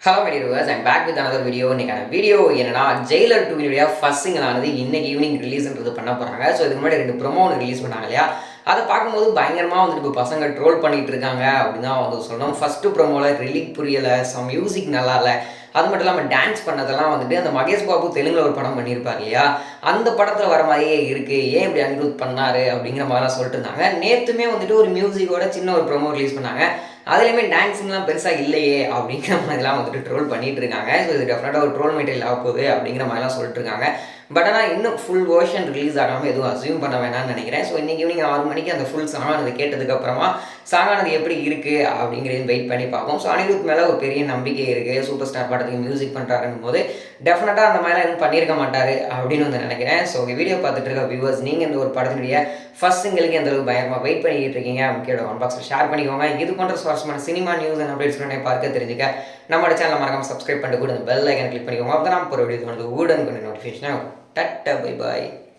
Hello my dear viewers, I'm back with another video. இன்னைக்கான video என்னன்னா, Jailer 2 first சிங்கிளானது இன்னைக்கு evening ரிலீஸ்ன்றது பண்ண போகிறாங்க. ஸோ இதுக்கு முன்னாடி 2 ப்ரோமோ ஒன்று ரிலீஸ் பண்ணாங்க இல்லையா, அதை பார்க்கும்போது பயங்கரமாக வந்துட்டு இப்போ பசங்க ட்ரோல் பண்ணிட்டு இருக்காங்க அப்படின்னு தான் வந்து சொல்லணும். ஃபஸ்ட்டு ப்ரோமோவில் ரிலீக் புரியலை, மியூசிக் நல்லா இல்லை, அது மட்டும் இல்லாமல் டான்ஸ் பண்ணதெல்லாம் வந்துட்டு அந்த மகேஷ் பாபு தெலுங்கில் ஒரு படம் பண்ணியிருப்பார் இல்லையா, அந்த படத்தில் வர மாதிரியே இருக்குது, ஏன் இப்படி அனிருத் பண்ணார் அப்படிங்கிற மாதிரிலாம் சொல்லிட்டு இருந்தாங்க. நேற்றுமே வந்துட்டு ஒரு மியூசிக்கோட சின்ன ஒரு ப்ரோமோ ரிலீஸ் பண்ணாங்க. அதுலேயுமே டான்ஸிங்லாம் பெருசாக இல்லையே அப்படிங்கிற மாதிரிலாம் வந்துட்டு ட்ரோல் பண்ணிட்டு இருக்காங்க. ஸோ இது டெஃபினட்டாக ஒரு ட்ரோல் மெட்டீரியல் ஆக போகுது அப்படிங்கிற மாதிரிலாம் சொல்லிட்டு இருக்காங்க. பட் ஆனால் இன்னும் ஃபுல் வேர்ஷன் ரிலீஸ் ஆகாமல் எதுவும் அசியூம் பண்ண வேணாம்னு நினைக்கிறேன். ஸோ இன்றைக்கி ஈவினிங் 6 மணிக்கு அந்த ஃபுல் சாங்கானது கேட்டதுக்கப்புறமா சாங்கானது எப்படி இருக்குது அப்படிங்கிறதையும் வெயிட் பண்ணி பார்ப்போம். ஸோ அனிருத் மேலே ஒரு பெரிய நம்பிக்கை இருக்குது. சூப்பர் ஸ்டார் படத்துக்கு மியூசிக் பண்ணுறாருன்னு போது டெஃபினட்டாக அந்த மாதிரிலாம் எதுவும் பண்ணியிருக்க மாட்டார் அப்படின்னு வந்து நினைக்கிறேன். ஸோ வீடியோ பார்த்துட்டு இருக்க வியூவர்ஸ், நீங்கள் இந்த ஒரு படத்தினுடைய ஃபர்ஸ்ட் சிங்கிளுக்கு எந்த அளவுக்கு பயங்கரமாக வெயிட் பண்ணிக்கிட்டு இருக்கீங்க அப்படின்னு கமெண்ட் பாக்ஸில் ஷேர் பண்ணிக்கோங்க. இது போன்ற சுவாரஸ்யமான சினிமா நியூஸ் அண்ட் அப்டேட்ஸ் பார்க்க தெரிஞ்சுக்க நம்மளோட சேனலை மறக்காம சப்ஸ்கிரைப் பண்ணிட்டு கூட இந்த பெல் ஐக்கன் கிளிக் பண்ணிக்கோங்க. அப்போ தான் நம்ம ஒரு வீடியோ வந்து உடனுக்குடன் நோட்டிஃபிகேஷனாக. Tata, bye bye.